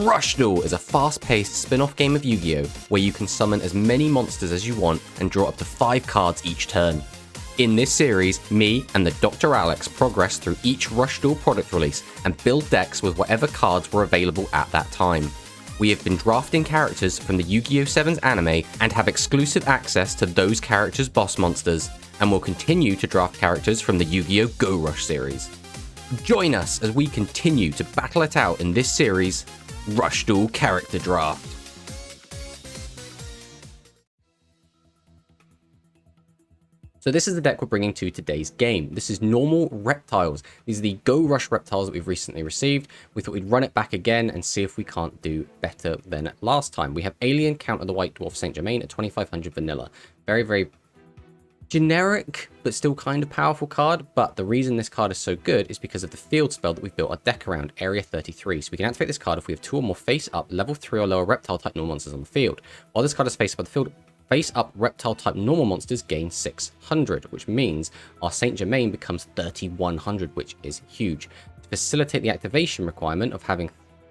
Rush Duel is a fast-paced spin-off game of Yu-Gi-Oh! Where you can summon as many monsters as you want and draw up to 5 cards each turn. In this series, me and the TheDrAlex progress through each Rush Duel product release and build decks with whatever cards were available at that time. We have been drafting characters from the Yu-Gi-Oh! 7's anime and have exclusive access to those characters' boss monsters, and will continue to draft characters from the Yu-Gi-Oh! Go Rush series. Join us as we continue to battle it out in this series, Rush Duel Character Draft. So this is the deck we're bringing to today's game. This is normal reptiles. These are the Go Rush reptiles that we've recently received. We thought we'd run it back again and see if we can't do better than last time. We have Alien Count of the White Dwarf Saint Germain at 2500 vanilla. Very, very generic, but still kind of powerful card. But the reason this card is so good is because of the field spell that we've built our deck around, Area 33. So we can activate this card if we have 2 or more face-up, level 3 or lower reptile type normal monsters on the field. While this card is face-up on the field, face-up reptile type normal monsters gain 600, which means our Saint Germain becomes 3100, which is huge. To facilitate the activation requirement of having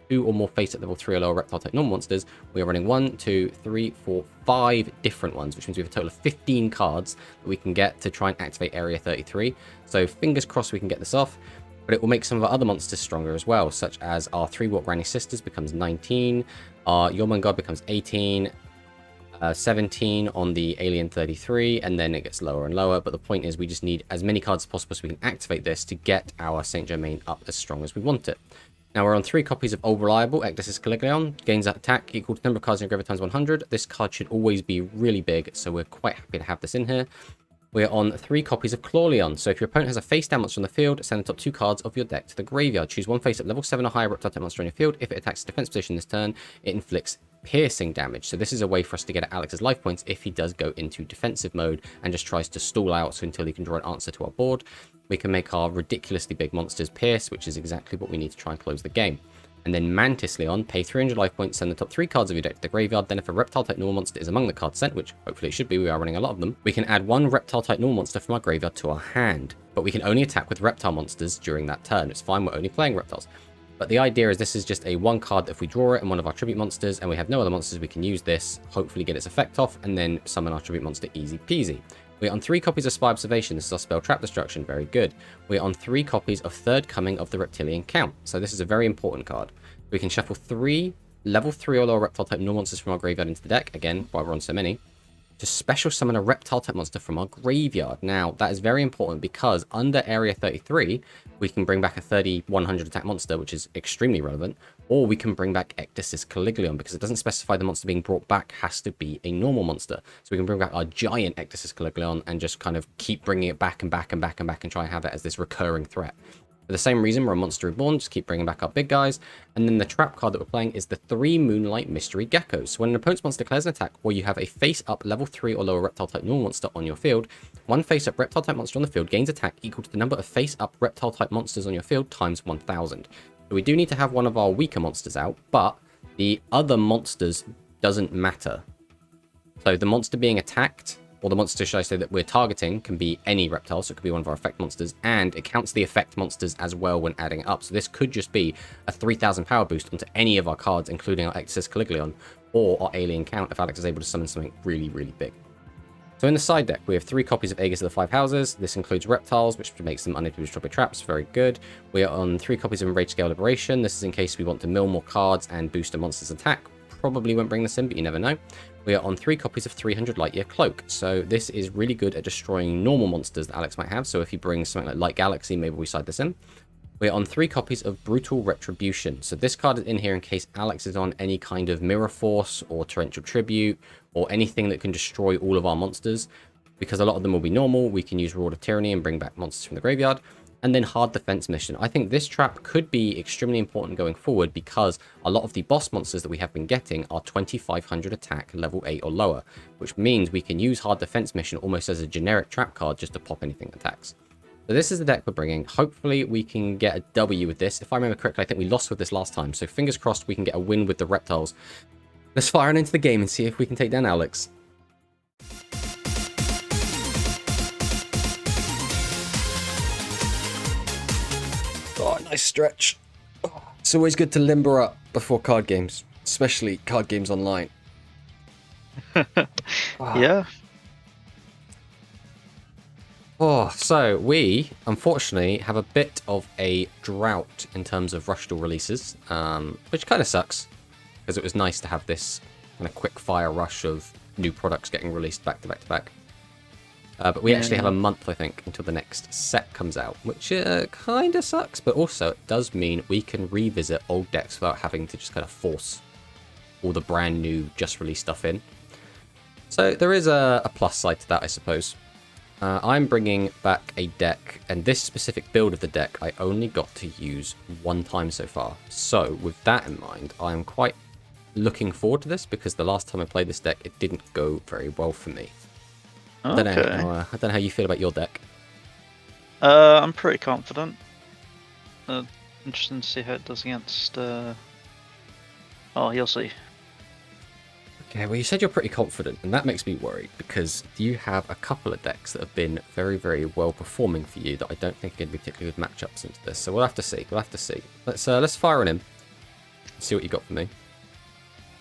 2 or more face-up level 3 or lower reptile type normal monsters, we are running 1, 2, 3, 4, 5 different ones, which means we have a total of 15 cards that we can get to try and activate Area 33. So fingers crossed we can get this off, but it will make some of our other monsters stronger as well, such as our 3-Watt Granny Sisters becomes 19, our Yorman God becomes 18, 17 on the Alien 33, and then it gets lower and lower. But the point is we just need as many cards as possible so we can activate this to get our Saint Germain up as strong as we want it. Now we're on 3 copies of Old Reliable, Ecdysis Caligulaon, gains attack equal to number of cards in your graveyard times 100. This card should always be really big, so we're quite happy to have this in here. We're on 3 copies of Clawleon, so if your opponent has a face-down monster on the field, send the top 2 cards of your deck to the graveyard. Choose 1 face-up level 7 or higher reptile type monster on your field. If it attacks the defense position this turn, it inflicts piercing damage. So this is a way for us to get at Alex's life points if he does go into defensive mode and just tries to stall out so until he can draw an answer to our board. We can make our ridiculously big monsters pierce, which is exactly what we need to try and close the game. And then Mantis Leon, pay 300 life points, send the top 3 cards of your deck to the graveyard. Then if a reptile type normal monster is among the cards sent, which hopefully it should be, we are running a lot of them, we can add 1 reptile type normal monster from our graveyard to our hand. But we can only attack with reptile monsters during that turn. It's fine, we're only playing reptiles. But the idea is this is just a 1 card that if we draw it and one of our tribute monsters and we have no other monsters, we can use this, hopefully get its effect off, and then summon our tribute monster easy peasy. We're on 3 copies of Spy Observation. This is our spell Trap Destruction. Very good. We're on 3 copies of Third Coming of the Reptilian Count. So this is a very important card. We can shuffle 3 level 3 or lower reptile type normal monsters from our graveyard into the deck. Again, why we're on so many. To special summon a reptile type monster from our graveyard. Now, that is very important because under Area 33, we can bring back a 3100 attack monster, which is extremely relevant, or we can bring back Ecdysis Caligulaon because it doesn't specify the monster being brought back has to be a normal monster. So we can bring back our giant Ecdysis Caligulaon and just kind of keep bringing it back and back and back and back and try and have it as this recurring threat. For the same reason, we're a Monster Reborn, just keep bringing back our big guys. And then the trap card that we're playing is the 3 Moonlight Mystery Geckos. So when an opponent's monster declares an attack, or you have a face-up level 3 or lower reptile type normal monster on your field, 1 face-up reptile type monster on the field gains attack equal to the number of face-up reptile type monsters on your field times 1000. So we do need to have one of our weaker monsters out, but the other monsters doesn't matter. So the monster being attacked, or the monster, should I say, that we're targeting can be any reptile, so it could be one of our effect monsters, and it counts the effect monsters as well when adding it up. So this could just be a 3000 power boost onto any of our cards, including our Ecdysis Caligulaon or our Alien Count, if Alex is able to summon something really, really big. So in the side deck, we have 3 copies of Aegis of the 5 Houses. This includes reptiles, which makes them unable to destroy by traps. Very good. We are on 3 copies of Enraged Scale Liberation. This is in case we want to mill more cards and boost a monster's attack. Probably won't bring this in, but you never know. We are on 3 copies of 300 Lightyear Cloak. So this is really good at destroying normal monsters that Alex might have. So if he brings something like Light Galaxy, maybe we side this in. We're on 3 copies of Brutal Retribution. So this card is in here in case Alex is on any kind of Mirror Force or Torrential Tribute or anything that can destroy all of our monsters. Because a lot of them will be normal, we can use Reward of Tyranny and bring back monsters from the graveyard. And then Hard Defense Mission. I think this trap could be extremely important going forward because a lot of the boss monsters that we have been getting are 2500 attack, level 8 or lower, which means we can use Hard Defense Mission almost as a generic trap card just to pop anything that attacks. So this is the deck we're bringing. Hopefully we can get a W with this. If I remember correctly, I think we lost with this last time. So fingers crossed we can get a win with the reptiles. Let's fire on into the game and see if we can take down Alex. Oh, nice stretch. Oh, It's always good to limber up before card games, especially card games online. Yeah. Oh, so we, unfortunately, have a bit of a drought in terms of Rush Duel releases, which kind of sucks, because it was nice to have this kind of quick fire rush of new products getting released back to back to back. But we actually have a month, I think, until the next set comes out, which kind of sucks, but also it does mean we can revisit old decks without having to just kind of force all the brand new, just released stuff in. So there is a plus side to that, I suppose. I'm bringing back a deck, and this specific build of the deck I only got to use one time so far. So with that in mind, I'm quite looking forward to this, because the last time I played this deck, it didn't go very well for me. Okay. I don't know how you feel about your deck. I'm pretty confident. Interesting to see how it does against... Oh, you'll see. Okay, well, you said you're pretty confident, and that makes me worried, because you have a couple of decks that have been very, very well performing for you that I don't think are going to be particularly good matchups into this. So we'll have to see. We'll have to see. Let's fire on him. See what you got for me.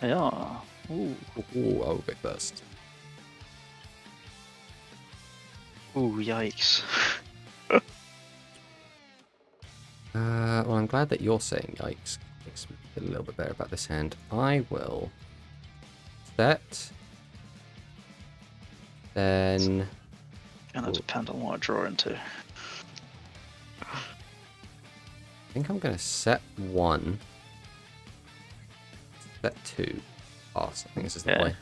Yeah. Ooh. Ooh, oh, big burst. Ooh, yikes. Well, I'm glad that you're saying yikes. Makes me feel a little bit better about this hand. I will set. Then. Gonna depend on what I draw into. I think I'm going to set 1. Set 2. Pass. I think this is the play.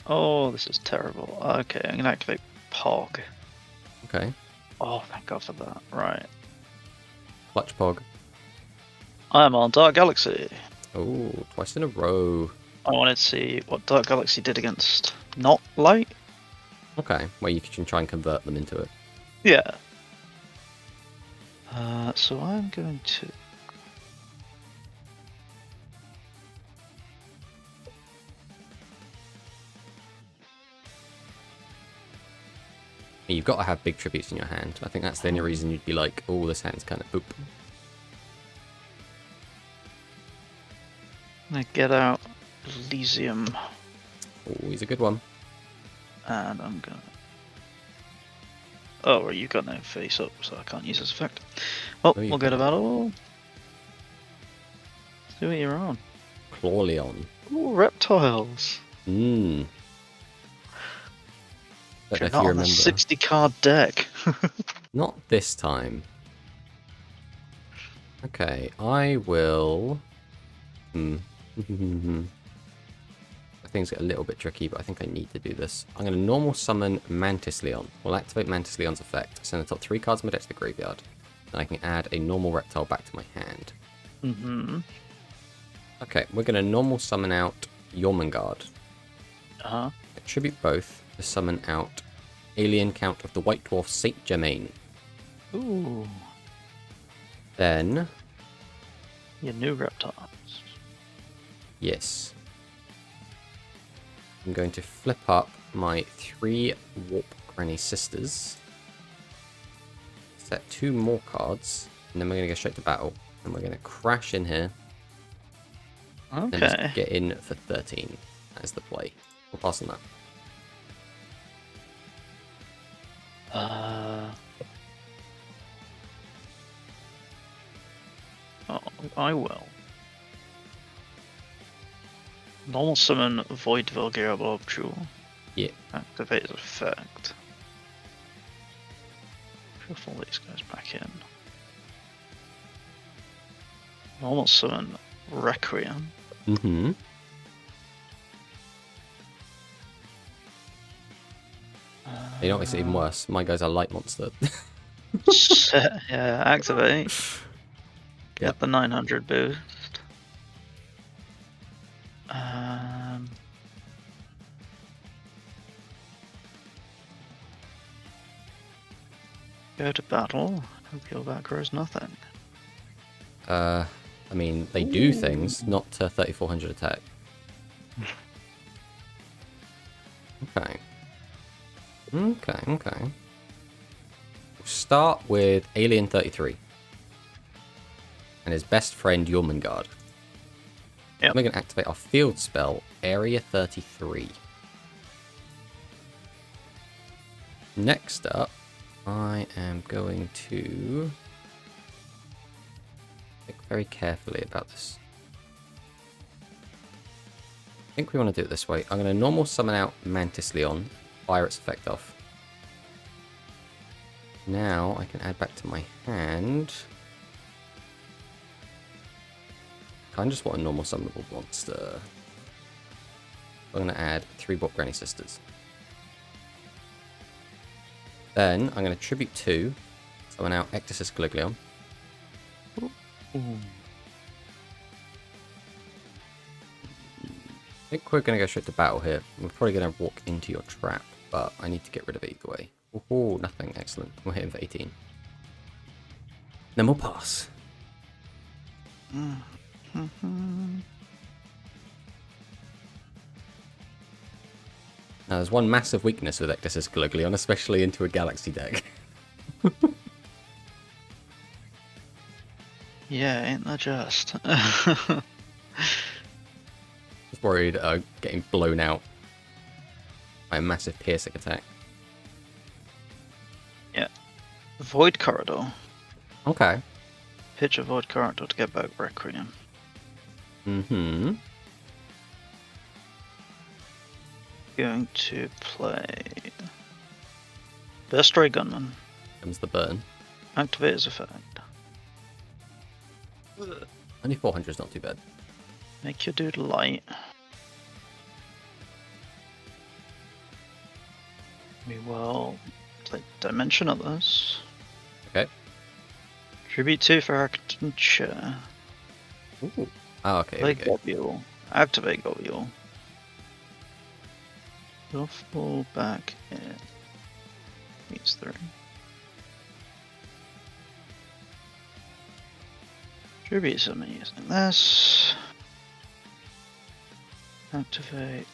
Oh, this is terrible. Okay, I'm gonna activate Pog. Okay. Oh, thank God for that. Right. Clutch Pog. I'm on Dark Galaxy. Oh, twice in a row. I wanted to see what Dark Galaxy did against not light. Okay, well, you can try and convert them into it. Yeah. So I'm going to... You've got to have big tributes in your hand. I think that's the only reason you'd be like, oh, this hand's kind of boop. I get out Elysium. Oh, he's a good one. And I'm gonna... Oh, well, you've got no face up, so I can't use this effect. Well, we'll go to battle. See what you're on. Clawleon. Ooh, reptiles. Mmm. Don't know if Not you on a remember. 60 card deck. Not this time. Okay, I will... Things get a little bit tricky, but I think I need to do this. I'm going to normal summon Mantis Leon. We'll activate Mantis Leon's effect. Send the top 3 cards of my deck to the graveyard. And I can add a normal reptile back to my hand. Okay, we're going to normal summon out Jormungand. Attribute both to summon out Alien Count of the White Dwarf Saint Germain. Ooh. Then... Your new reptiles. Yes. I'm going to flip up my 3 Warp Granny Sisters. Set 2 more cards. And then we're going to go straight to battle. And we're going to crash in here. Okay. And just get in for 13. That is the play. We'll pass on that. Oh, I will. Normal summon Void Vulgar Orb Jewel. Yeah. Activate its effect. Shuffle these guys back in. Normal summon Requiem. Mm-hmm. You know what's even worse? My guy's a light monster. Yeah, activate. Get the 900 boost. Go to battle. Hope your back grows nothing. I mean, they do things, not to 3400 attack. Okay. Okay. We'll start with Alien 33. and his best friend Jormungand. Yep. We're going to activate our field spell, Area 33. Next up, I am going to think very carefully about this. I think we want to do it this way. I'm going to normal summon out Mantis Leon, fire its effect off. Now I can add back to my hand. I just want a normal summonable monster. I'm going to add 3 Bot Granny Sisters. Then I'm going to tribute 2, summon out Ecdysis Galiglion. I think we're going to go straight to battle here. We're probably going to walk into your trap, but I need to get rid of it either way. Oh, nothing. Excellent. We'll hit him for 18. Then we'll pass. Now, there's one massive weakness with Ecdysis Galiglion, especially into a Galaxy deck. Yeah, ain't that just? Just worried getting blown out by a massive piercing attack. Yeah. Void Corridor. Okay. Pitch a Void Corridor to get back Requiem. Mm-hmm. Going to play Burst Ray Gunman. Comes the burn. Activate his effect. Only 400 is not too bad. Make your dude light. We will play Dimension Others. Okay. Tribute 2 for Architecture. Ooh. Oh, okay. Play Here we go. Globule. Activate Globule. Shuffle back in. These 3. Tribute something using this. Activate.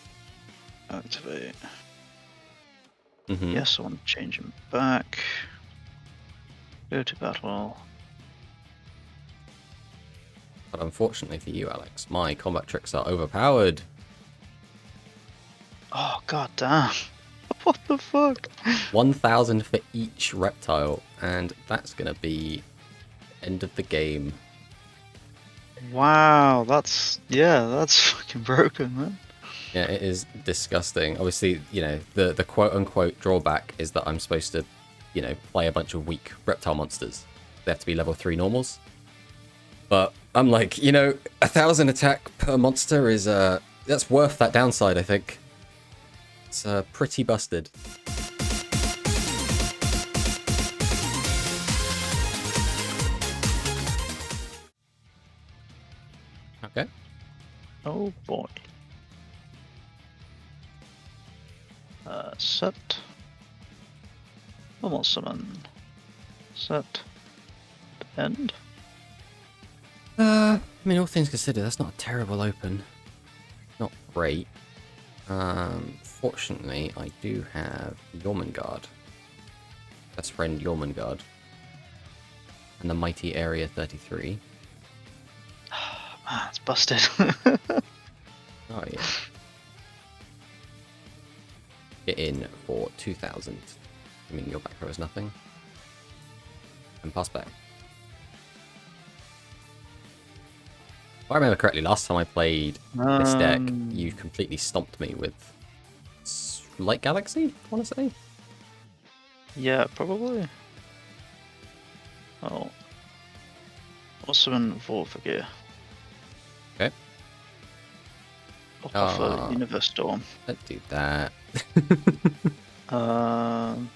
Activate. Mm-hmm. Yes, I want to change him back. Go to battle. But unfortunately for you, Alex, my combat tricks are overpowered. Oh, god damn. What the fuck? 1,000 for each reptile, and that's going to be end of the game. Wow, that's fucking broken, man. Yeah, it is disgusting. Obviously, you know, the quote-unquote drawback is that I'm supposed to, you know, play a bunch of weak reptile monsters. They have to be level 3 normals. But I'm like, you know, 1,000 attack per monster is, that's worth that downside, I think. It's pretty busted. Okay. Oh boy. Set. Almost summon. Set. End. I mean, all things considered, that's not a terrible open. Not great. Fortunately, I do have Jormungand. Best friend Jormungand. And the mighty Area 33. Ah, it's busted. Oh, yeah. Get in for 2,000. I mean, your back row is nothing. And pass back. If I remember correctly, last time I played this deck, you completely stomped me with Light Galaxy, I want to say? Yeah, probably. Oh. I'll summon Vorphigear. Okay. Offer Universe Storm. Let's do that. Can't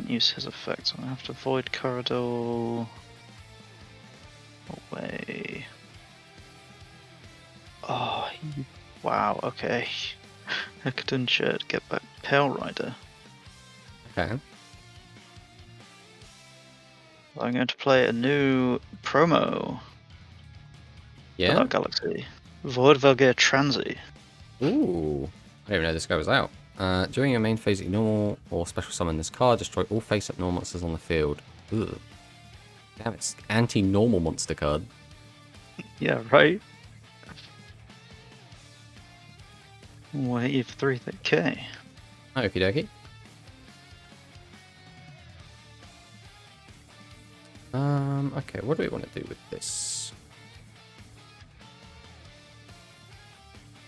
use his effects. I'm gonna have to Void Corridor away. Oh, wow. Okay. Hecton Shirt. Get back. Pale Rider. Okay. I'm going to play a new promo. Yeah? For that Galaxy. Void Velgear Transy. Ooh. I didn't even know this guy was out. During your main phase, ignore or special summon this card. Destroy all face-up normal monsters on the field. Ugh. Damn, it's anti-normal monster card. Yeah, right. Wave 3k. Okie dokie. Okay, what do we want to do with this?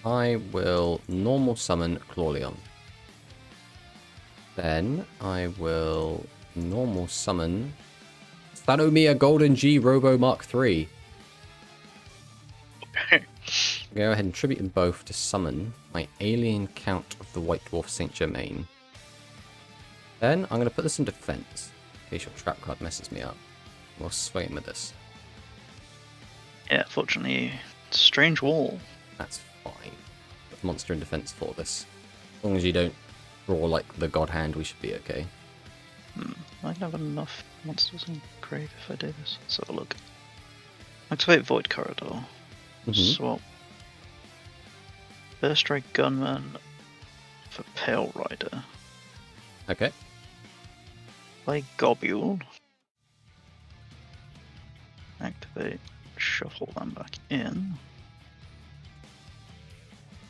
I will normal summon Clawleon. Then I will normal summon Sanomia Golden G Robo Mark III. Go ahead and tribute them both to summon my Alien Count of the White Dwarf Saint Germain. Then I'm going to put this in defense, in case your trap card messes me up. We'll sway him with this. Yeah, fortunately, strange wall. That's fine. Put the monster in defense for this. As long as you don't draw like the God Hand, we should be okay. I have enough monsters in grave if I do this. Let's have a look. Activate Void Corridor. Swap Burst Ray Gunman for Pale Rider. Okay. Play Gobule. Activate, shuffle them back in.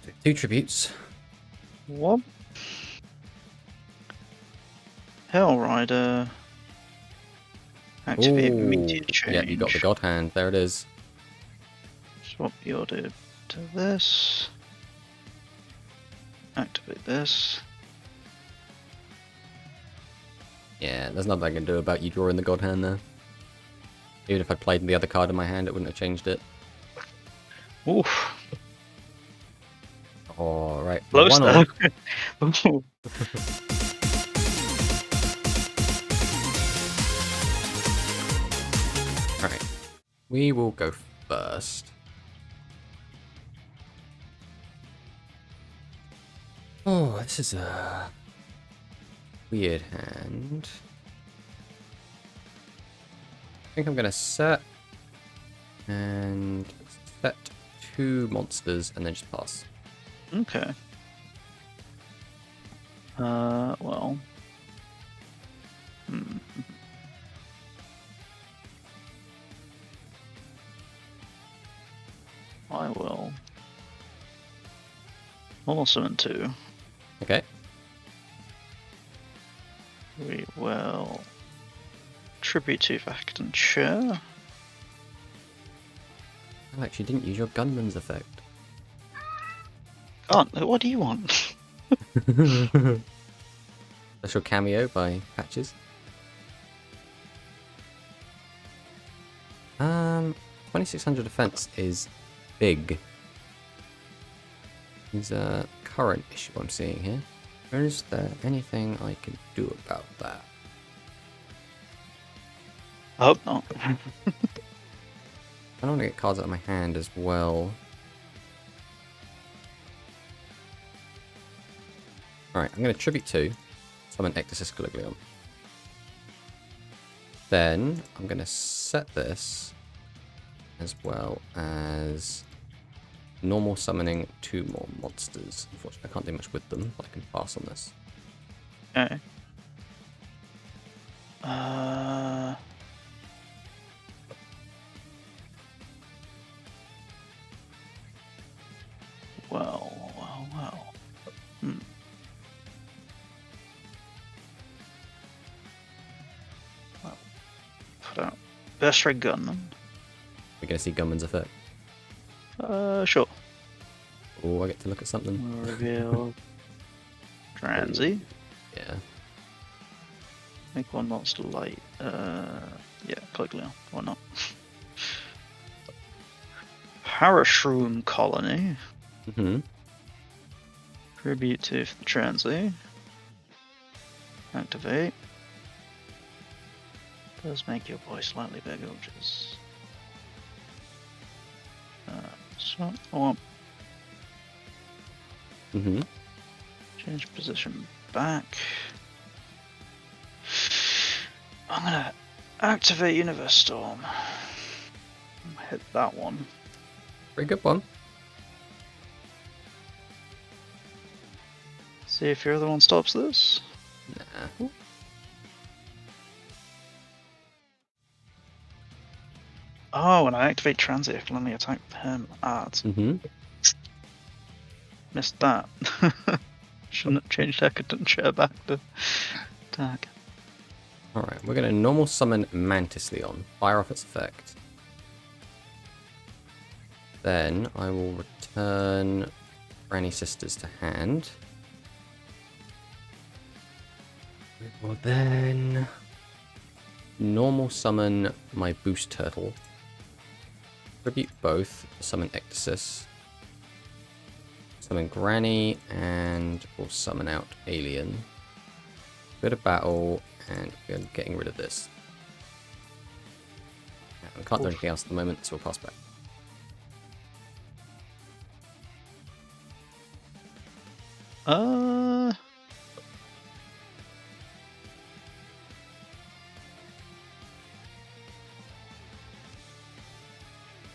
So 2 tributes. What? Hell Rider. Activate Meteor Change. Yeah, you got the God Hand. There it is. Swap your dude to this. Activate this. Yeah, there's nothing I can do about you drawing the God Hand there. Even if I played the other card in my hand, it wouldn't have changed it. Oof. Alright. Close now. Alright. We will go first. Oh, this is a weird hand. I think I'm going to set and set 2 monsters and then just pass. Okay. Well. I will. Normal summon 2. Okay. We will tribute to Vacant Chair. I actually didn't use your Gunman's effect. Oh, what do you want? Special cameo by Patches. 2600 defense is big. Is a current issue I'm seeing here. Is there anything I can do about that? I hope not. I don't want to get cards out of my hand as well. Alright, I'm going to tribute 2. Summon Ecdysis Galiglion. Then I'm going to set this as well as normal summoning 2 more monsters. Unfortunately, I can't do much with them, but I can pass on this. Okay. Well. Well, put out Best Red Gunman. We're going to see Gunman's effect. Sure. Oh, I get to look at something. Reveal Transy. Yeah. Make 1 monster light. Yeah, Galiglion. Why not? Parashroom Colony. Tribute to the Transy. Activate. Does make your boy slightly bigger, which is so change position back. I'm gonna activate Universe Storm. Hit that one. Very good one. See if your other one stops this. Nah. Oh, when I activate transit, I can only attack him. Missed that. Shouldn't have changed Hecate share back to attack. Alright, we're going to normal summon Mantis Leon. Fire off its effect. Then I will return Granny Sisters to hand. We will then normal summon my Boost Turtle. Tribute both. Summon Ecdysis. Summon Granny, and we'll summon out Alien. Bit of battle, and we're getting rid of this. We can't do anything else at the moment, so we'll pass back.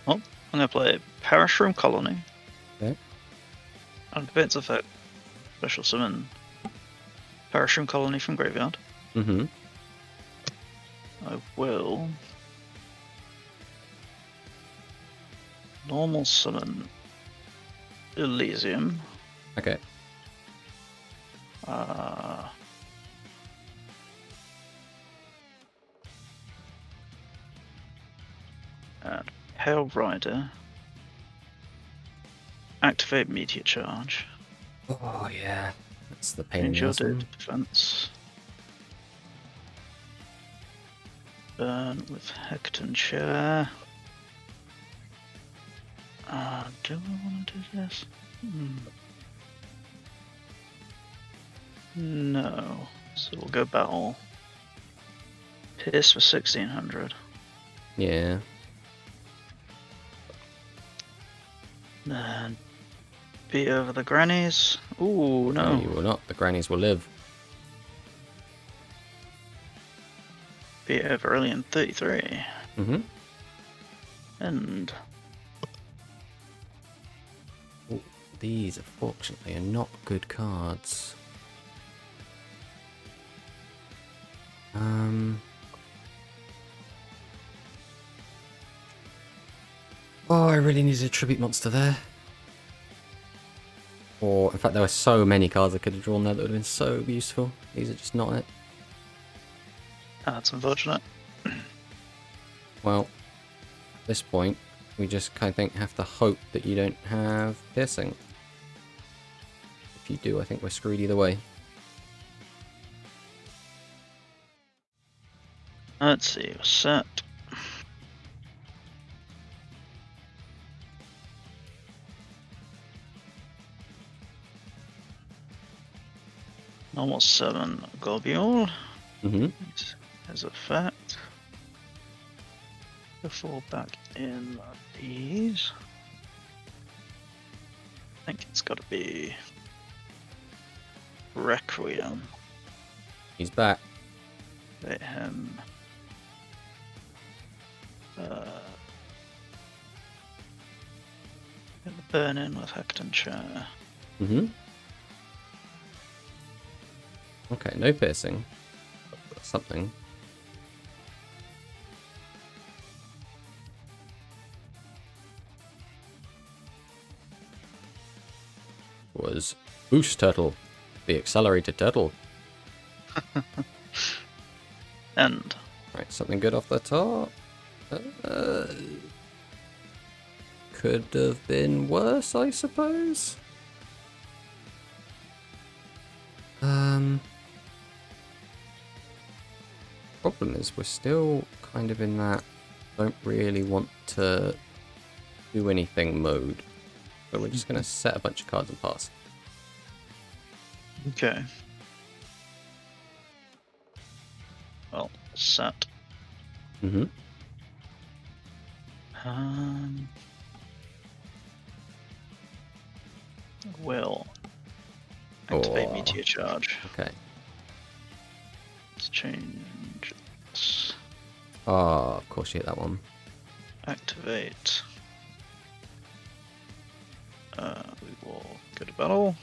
Well, I'm going to play Parashroom Colony. Okay. Activate its effect. Special summon Parashroom Colony from Graveyard. Mm-hmm. I will normal summon Elysium. Okay. And Pale Rider. Activate Meteor Charge. Oh, yeah. That's the pain in Change the your ass one. defense. Burn with Hecton Chair. Do I want to do this? No. So we'll go battle. Pierce for 1600. Yeah. Then beat over the grannies. Ooh, no. No, you will not. The grannies will live. Beat over Alien 33. Mm-hmm. And Ooh, these, unfortunately, are not good cards. Oh, I really needed a tribute monster there. Or, in fact, there were so many cards I could have drawn there that would have been so useful. These are just not it. that's unfortunate. Well, at this point, we just kind of have to hope that you don't have piercing. If you do, I think we're screwed either way. Let's see, set. Normal 7 Globule. Mm-hmm. As effect. Before back in these. I think it's got to be Requiem. He's back. Let him. Get the burn in with Hecton Chair. Mm-hmm. Okay, no piercing. Something. Was Boost Turtle, the accelerated turtle. End. Right, something good off the top. Could have been worse, I suppose. Problem is, we're still kind of in that don't really want to do anything mode. So we're just going to set a bunch of cards and pass. Okay. Well, set. Mm-hmm. Will activate Oh. Meteor Charge. Okay. Let's change this. Oh, of course you hit that one. Activate. We will go to battle.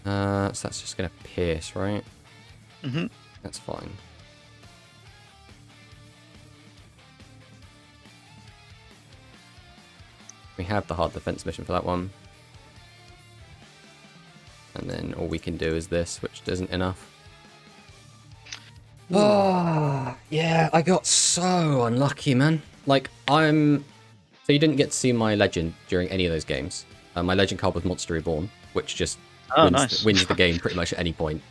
So that's just going to pierce, right? Mm-hmm. That's fine. We have the hard defense mission for that one. And then all we can do is this, which isn't enough. Oh, yeah, I got so unlucky, man. Like, So you didn't get to see my legend during any of those games. My legend card was Monster Reborn, which just wins the game pretty much at any point.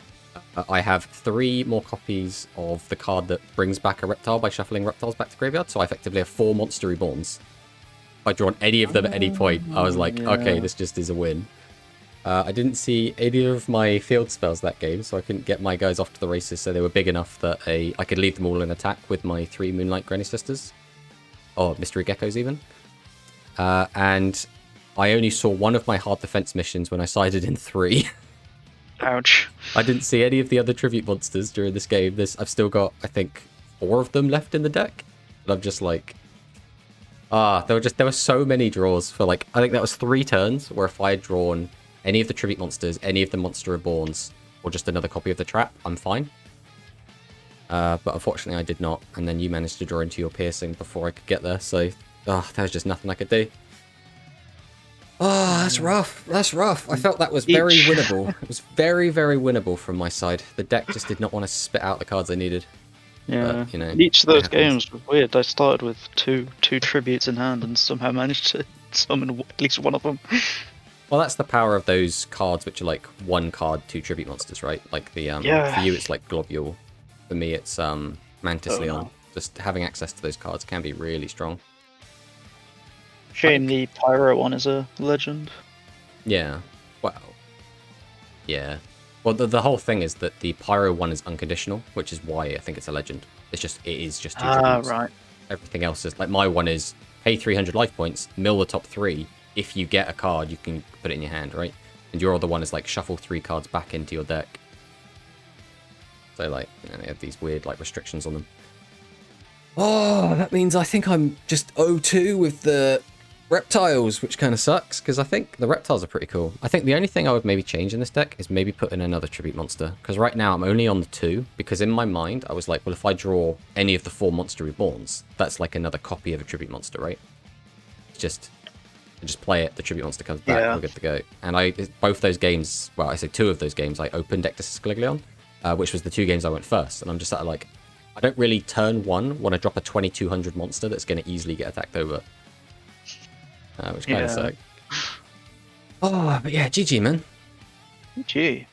I have 3 more copies of the card that brings back a reptile by shuffling reptiles back to graveyard, so I effectively have 4 Monster Reborns. If I'd drawn any of them at any point, I was like, okay, this just is a win. I didn't see any of my field spells that game, so I couldn't get my guys off to the races, so they were big enough that I could leave them all in attack with my 3 Moonlight Granny Sisters. Or Mystery Geckos, even. And I only saw one of my hard defense missions when I sided in 3. Ouch. I didn't see any of the other tribute monsters during this game. I've still got, I think, 4 of them left in the deck. And I'm just like... there were so many draws for like... I think that was 3 turns where if I had drawn any of the tribute monsters, any of the Monster Reborns, or just another copy of the trap, I'm fine. But unfortunately I did not, and then you managed to draw into your piercing before I could get there, so there was just nothing I could do. Oh, that's rough. That's rough. I felt that was very winnable. It was very, very winnable from my side. The deck just did not want to spit out the cards I needed. Yeah, but, each of those games was weird. I started with two tributes in hand and somehow managed to summon at least one of them. Well, that's the power of those cards, which are like 1 card, 2 tribute monsters, right? Like the for you, it's like Globule. For me, it's Mantis Leon. No. Just having access to those cards can be really strong. Shame the Pyro one is a legend. Yeah. Well. Yeah. Well, the whole thing is that the Pyro one is unconditional, which is why I think it's a legend. It is just 2 tributes. Right. Everything else is like my one is pay 300 life points, mill the top 3. If you get a card, you can put it in your hand, right? And your other one is like shuffle 3 cards back into your deck. So like, they have these weird like restrictions on them. Oh, that means I think I'm just 0-2 with the reptiles, which kind of sucks, because I think the reptiles are pretty cool. I think the only thing I would maybe change in this deck is maybe put in another tribute monster, because right now I'm only on the 2, because in my mind I was like, well, if I draw any of the 4 Monster Reborns, that's like another copy of a tribute monster, right? It's just... I just play it, the tribute monster comes back, we're good to go. And both those games, well, I say 2 of those games, I opened Dectus Squiliglion, which was the 2 games I went first. And I'm just sort of like, I don't really turn 1 want to drop a 2200 monster that's going to easily get attacked over. Which kind of sucks. Oh, but yeah, GG, man. GG.